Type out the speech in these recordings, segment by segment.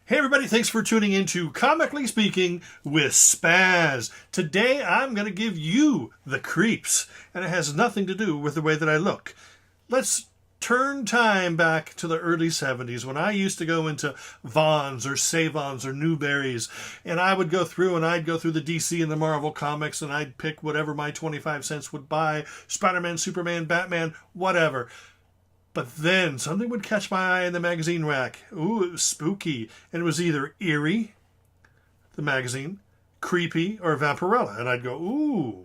Hey everybody, thanks for tuning in to Comically Speaking with Spaz. Today I'm going to give you the creeps, and it has nothing to do with the way that I look. Let's turn time back to the early 70s when I used to go into Vaughn's or Save-Ons or Newberry's, and I would go through and I'd go through the DC and the Marvel comics and I'd pick whatever my 25 cents would buy, Spider-Man, Superman, Batman, whatever. But then something would catch my eye in the magazine rack. Ooh, it was spooky. And it was either eerie, the magazine, creepy, or Vampirella. And I'd go, ooh,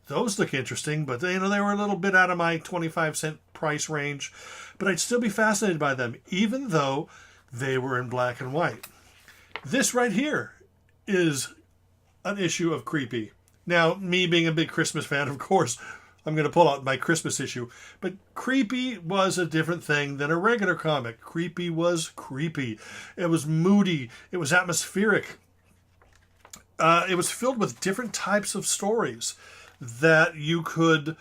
those look interesting. But they were a little bit out of my 25-cent price range. But I'd still be fascinated by them, even though they were in black and white. This right here is an issue of Creepy. Now, me being a big Christmas fan, of course, I'm going to pull out my Christmas issue. But Creepy was a different thing than a regular comic. Creepy was creepy. It was moody. It was atmospheric. It was filled with different types of stories that you could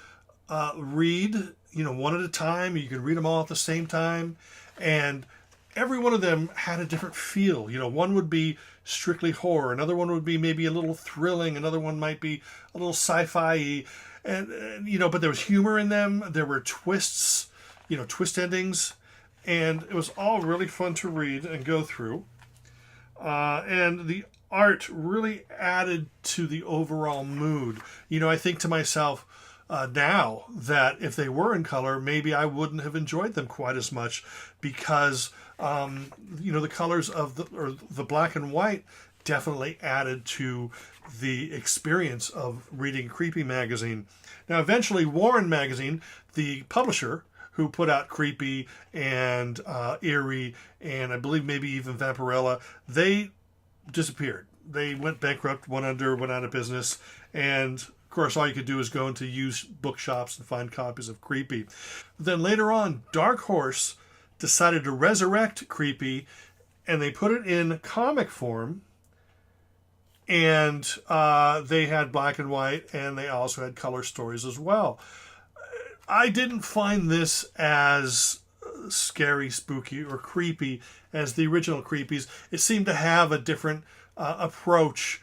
read, one at a time. You could read them all at the same time. And every one of them had a different feel. One would be strictly horror. Another one would be maybe a little thrilling. Another one might be a little sci-fi-y. And but there was humor in them. There were twists, twist endings. And it was all really fun to read and go through. And the art really added to the overall mood. I think to myself now that if they were in color, maybe I wouldn't have enjoyed them quite as much because, the colors of the black and white definitely added to the experience of reading Creepy magazine. Now, eventually, Warren magazine, the publisher who put out Creepy and Eerie, and I believe maybe even Vampirella, they disappeared. They went bankrupt, went out of business, and of course, all you could do is go into used bookshops and find copies of Creepy. Then later on, Dark Horse decided to resurrect Creepy, and they put it in comic form. And they had black and white, and they also had color stories as well. I didn't find this as scary, spooky, or creepy as the original Creepies. It seemed to have a different approach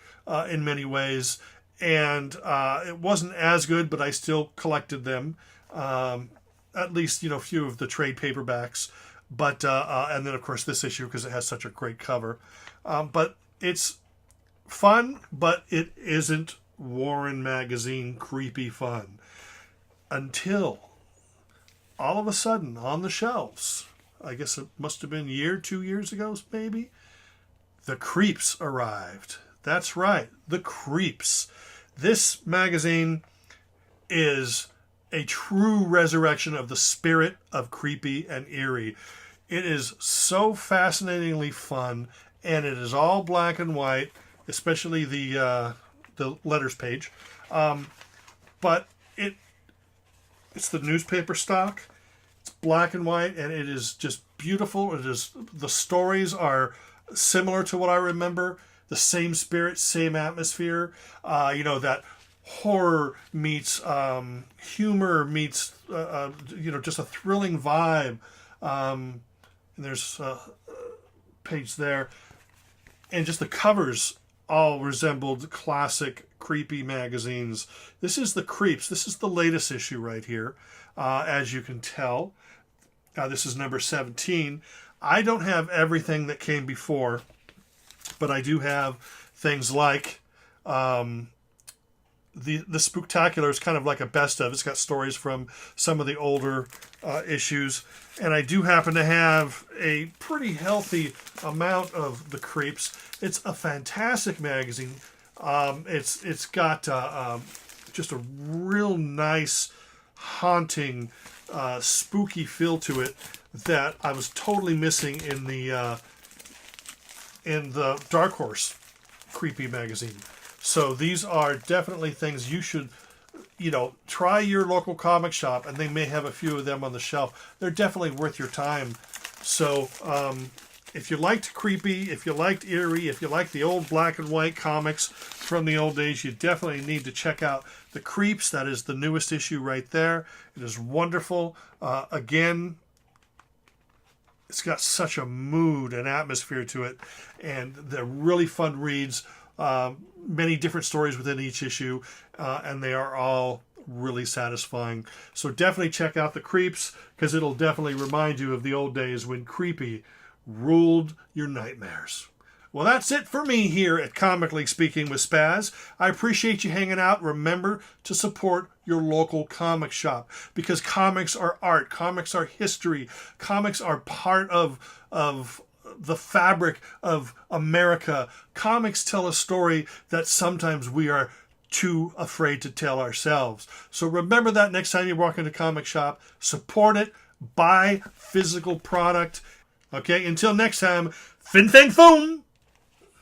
in many ways, and it wasn't as good, but I still collected them. At least, a few of the trade paperbacks. But and then, of course, this issue because it has such a great cover. But it's fun, but it isn't Warren magazine creepy fun. Until all of a sudden on the shelves, I guess it must have been 2 years ago maybe, the Creeps arrived. That's right, the Creeps. This magazine is a true resurrection of the spirit of Creepy and Eerie. It is so fascinatingly fun, and it is all black and white, especially the letters page, but it's the newspaper stock. It's black and white, and it is just beautiful. The stories are similar to what I remember. The same spirit, same atmosphere. That horror meets humor meets just a thrilling vibe. And there's a page there, and just the covers all resembled classic Creepy magazines. This is the Creeps. This is the latest issue right here, as you can tell. This is number 17. I don't have everything that came before, but I do have things like the Spooktacular is kind of like a best of. It's got stories from some of the older issues, and I do happen to have a pretty healthy amount of the Creeps. It's a fantastic magazine. It's got just a real nice, haunting, spooky feel to it that I was totally missing in the Dark Horse Creepy magazine. So these are definitely things you should, try your local comic shop, and they may have a few of them on the shelf. They're definitely worth your time. So if you liked Creepy, if you liked Eerie, if you liked the old black and white comics from the old days, you definitely need to check out the Creeps. That is the newest issue right there. It is wonderful. Again, It's got such a mood and atmosphere to it, and they're really fun reads. Many different stories within each issue, and they are all really satisfying. So definitely check out The Creeps, because it'll definitely remind you of the old days when creepy ruled your nightmares. Well, that's it for me here at Comically Speaking with Spaz. I appreciate you hanging out. Remember to support your local comic shop, because comics are art, comics are history, comics are part of the fabric of America. Comics tell a story that sometimes we are too afraid to tell ourselves. So remember that next time you walk into a comic shop. Support it. Buy physical product. Okay, until next time, fin fang foom!